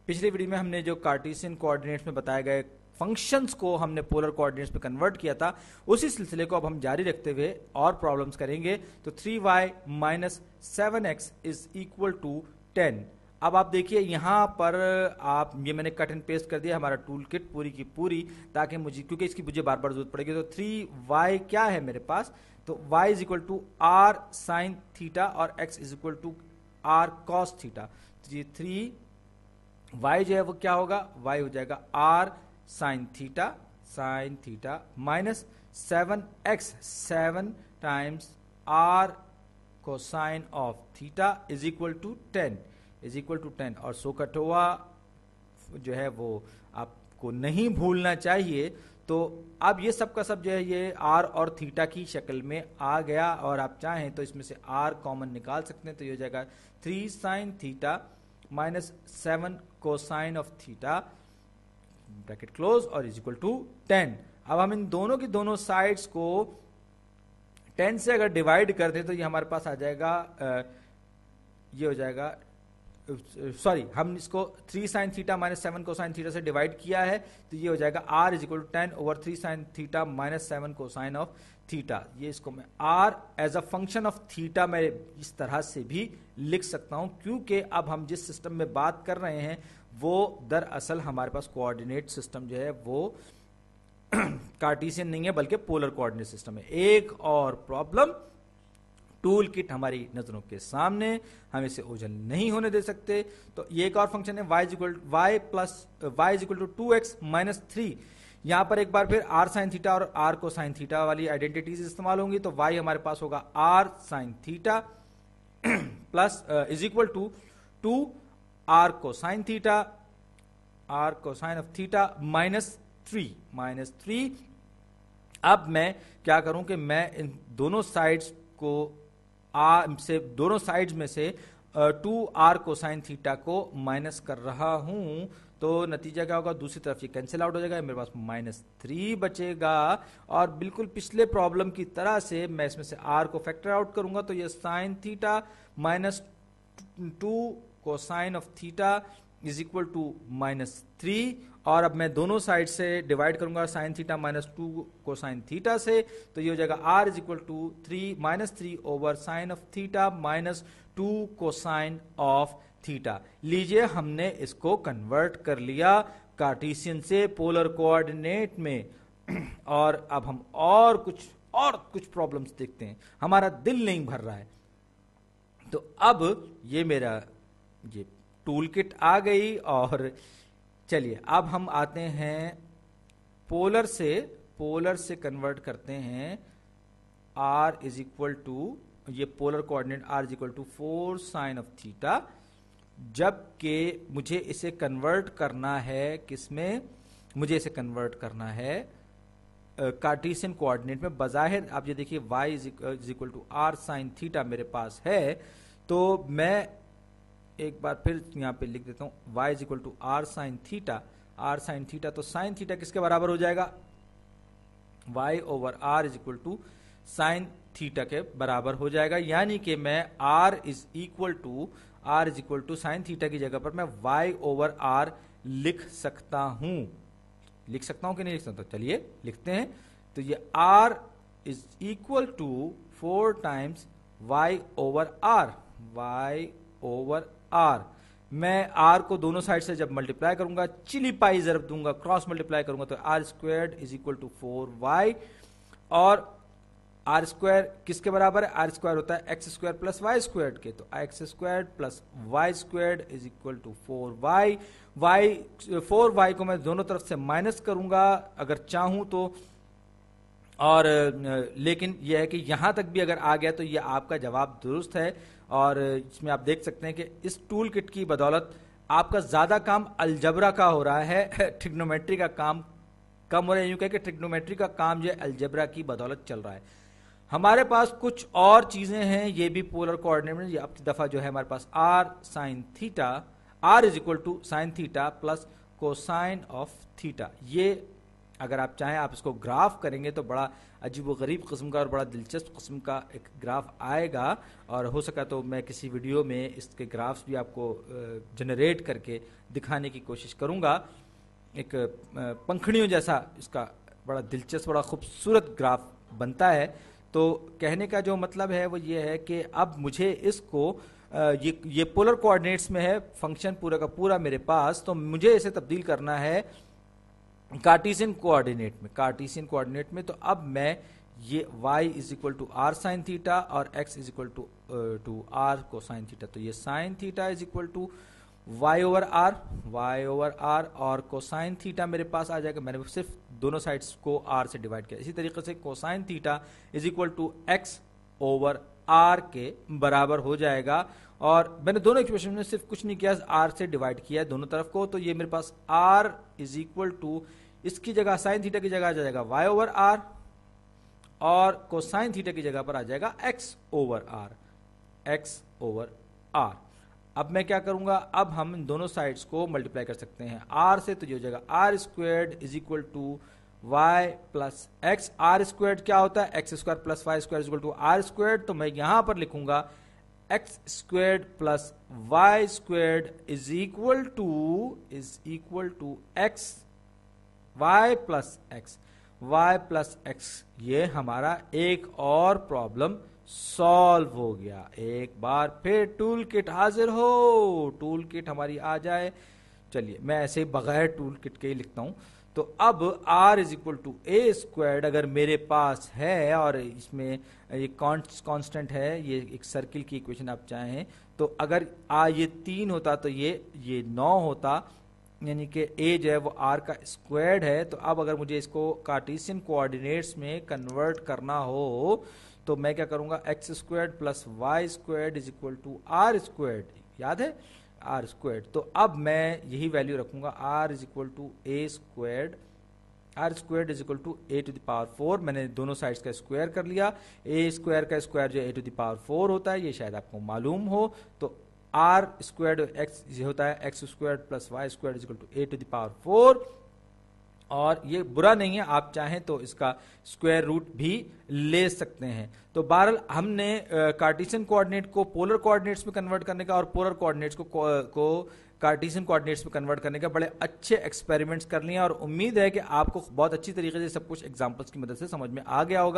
पिछले वीडियो में हमने जो कार्टेशियन कोऑर्डिनेट्स में बताए गए फंक्शंस को हमने पोलर कोऑर्डिनेट्स में कन्वर्ट किया था, उसी सिलसिले को अब हम जारी रखते हुए और प्रॉब्लम्स करेंगे। तो 3y minus 7x is equal to 10। अब आप देखिए यहाँ पर आप ये मैंने कट एंड पेस्ट कर दिया हमारा टूल किट पूरी की पूरी, ताकि मुझे, क्योंकि इसकी मुझे बार बार जरूरत पड़ेगी। तो 3y क्या है मेरे पास, तो y is equal to r sine theta और x is equal to r cos theta. तो ये 3y जो है वो क्या होगा, y हो जाएगा r sine theta minus 7x 7 times r cosine of theta is equal to 10 और सोकटोवा जो है वो आपको नहीं भूलना चाहिए। तो अब ये सब का सब जो है ये आर और थीटा की शक्ल में आ गया, और आप चाहें तो इसमें से आर कॉमन निकाल सकते हैं। तो ये हो जाएगा 3 sine theta minus 7 cosine of theta bracket close और इज इक्वल टू 10। अब हम इन दोनों की दोनों साइड्स को 10 से अगर डिवाइड कर दें तो ये हमारे पास आ जाएगा, ये हो जाएगा, सॉरी हम इसको 3 sine theta minus 7 cosine theta से डिवाइड किया है, तो ये हो जाएगा r is equal to 10 over 3 sine theta minus 7 cosine of theta. ये इसको मैं r as a function of theta मैं इस तरह से भी लिख सकता हूं, क्योंकि अब हम जिस सिस्टम में बात कर रहे हैं वो दरअसल हमारे पास कोऑर्डिनेट सिस्टम जो है वो कार्टेशियन नहीं है बल्कि पोलर कोऑर्डिनेट सिस्टम है। एक और प्रॉब्लम टूल किट हमारी नजरों के सामने, हम इसे ओझल नहीं होने दे सकते। तो ये एक और फंक्शन है y is equal to 2x minus 3। यहां पर एक बार फिर r साइन थीटा और r को साइन थीटा वाली आइडेंटिटीज इस्तेमाल होंगी। तो y हमारे पास होगा r sine theta plus is equal to 2 r cosine theta, r cosine of theta minus 3। अब मैं क्या करूं कि मैं इन दोनों साइड्स को दोनों साइड्स में से 2r कोसाइन थीटा को माइनस कर रहा हूं। तो नतीजा क्या होगा, दूसरी तरफ ये कैंसिल आउट हो जाएगा, मेरे पास माइनस 3 बचेगा। और बिल्कुल पिछले प्रॉब्लम की तरह से मैं इसमें से r को फैक्टर आउट करूंगा, तो ये sine theta minus 2 cosine of theta is equal to minus 3। और अब मैं दोनों साइड से डिवाइड करूंगा sine theta minus 2 cosine theta से, तो ये हो जाएगा r is equal to 3 over sine of theta minus 2 cosine of theta. लीजिए हमने इसको कन्वर्ट कर लिया कार्टेशियन से पोलर कोऑर्डिनेट में। और अब हम और कुछ प्रॉब्लम्स देखते हैं, हमारा दिल नहीं भर रहा है। तो अब ये मेरा ये टूल किट आ गई, और चलिए अब हम आते हैं पोलर से कन्वर्ट करते हैं r इज इक्वल टू, ये polar coordinate r is equal to 4 sine of theta, जबकि मुझे इसे कन्वर्ट करना है किसमें, मुझे इसे कन्वर्ट करना है कार्टेशियन कोऑर्डिनेट में। बजाहिर आप ये देखिए y is equal to r sine theta मेरे पास है, तो मैं एक बार फिर यहां पे लिख देता हूं y is equal to r sine theta. तो साइन थीटा किसके बराबर हो जाएगा, y over r is equal to sine theta के बराबर हो जाएगा। यानी कि मैं r is equal to sine theta की जगह पर मैं y ओवर r लिख सकता हूं कि नहीं लिख सकता, चलिए लिखते हैं। तो ये r is equal to 4 times y over r। मैं r को दोनों साइड से जब मल्टीप्लाई करूंगा, चिली पाई जरब दूंगा, क्रॉस मल्टीप्लाई करूंगा, तो r squared is equal to 4y। और r स्क्वायर किसके बराबर है, r स्क्वायर होता है x square plus y squared के, तो x squared plus y squared is equal to 4y को मैं दोनों तरफ से माइनस करूंगा अगर चाहूं तो, और लेकिन यह है कि यहां तक भी अगर आ गया तो यह आपका जवाब दुरुस्त है। और इसमें आप देख सकते हैं कि इस टूल किट की बदौलत आपका ज्यादा काम अलजबरा का हो रहा है, ट्रिग्नोमेट्री का काम कम हो रहा है। यूं कह के ट्रिग्नोमेट्री का काम जो है अलजबरा की बदौलत चल रहा है। हमारे पास कुछ और चीजें हैं, ये भी पोलर कोऑर्डिनेट में। अब की दफा जो है हमारे पास r sine theta, r is equal to sine theta plus cosine of theta, ये अगर आप चाहें आप इसको ग्राफ करेंगे तो बड़ा अजीबोगरीब किस्म का और बड़ा दिलचस्प किस्म का एक ग्राफ आएगा, और हो सका तो मैं किसी वीडियो में इसके ग्राफ्स भी आपको जनरेट करके दिखाने की कोशिश करूंगा। एक पंखड़ियों जैसा इसका बड़ा दिलचस्प बड़ा खूबसूरत ग्राफ बनता है। तो कहने का जो मतलब है वो ये है कि अब मुझे इसको ये पोलर कोऑर्डिनेट्स में है फंक्शन पूरा का पूरा मेरे पास, तो मुझे इसे तब्दील करना है कार्टेशियन कोऑर्डिनेट में। कार्टेशियन कोऑर्डिनेट में तो अब मैं ये y is equal to r sine theta और x is equal to r cosine theta, तो ये sine theta is equal to y over r और कोसाइन थीटा मेरे पास आ जाएगा। मैंने सिर्फ दोनों साइड्स को r से डिवाइड किया। इसी तरीके से cosine theta is equal to x over r के बराबर हो जाएगा, और मैंने दोनों इक्वेशन में सिर्फ कुछ नहीं किया, r से डिवाइड किया है दोनों तरफ को, तो ये मेरे पास r इज इक्वल टू इसकी जगह साइन थीटा की जगह आ जाएगा y ओवर r, और कोसाइन थीटा की जगह पर आ जाएगा x ओवर r। अब मैं क्या करूंगा, अब हम इन दोनों साइड्स को मल्टीप्लाई कर सकते हैं r से, तो ये हो जाएगा r squared is equal to y plus x. R squared क्या होता है, x square plus y square is equal to r squared, तो मैं यहां पर लिखूंगा x squared plus y squared is equal to x y plus x. ये हमारा एक और प्रॉब्लम सॉल्व हो गया। एक बार फिर टूल किट हाजिर हो, टूल किट हमारी आ जाए। चलिए मैं ऐसे बगैर टूल किट के ही लिखता हूं। तो अब r is equal to a squared अगर मेरे पास है, और इसमें ये कांस्टेंट है, ये एक सर्किल की इक्वेशन आप चाहें तो अगर ये 3 होता तो ये 9 होता, यानी कि a जो है वो r का स्क्वायर्ड है। तो अब अगर मुझे इसको कार्टेशियन कोऑर्डिनेट्स में कन्वर्ट करना हो तो मैं क्या करूंगा, x squared plus y squared is equal to r squared, याद है आर स्क्वायर्ड। तो अब मैं यही वैल्यू रखूंगा, r is equal to a squared, r squared is equal to a to the power 4। मैंने दोनों साइड्स का स्क्वायर कर लिया। ए स्क्वायर का स्क्वायर जो ए टू द पावर 4 होता है, ये शायद आपको मालूम हो। तो आर स्क्वायर्ड एक्स होता है x squared plus y squared is equal to a to the power 4, और ये बुरा नहीं है, आप चाहें तो इसका स्क्वायर रूट भी ले सकते हैं। तो बहरहाल हमने कार्टेशियन कोऑर्डिनेट को पोलर कोऑर्डिनेट्स में कन्वर्ट करने का और पोलर कोऑर्डिनेट्स को कार्टेशियन कोऑर्डिनेट्स में कन्वर्ट करने का बड़े अच्छे एक्सपेरिमेंट्स कर लिए हैं, और उम्मीद है कि आपको बहुत अच्छी तरीके से सब कुछ एग्जांपल्स की मदद से समझ में आ गया होगा।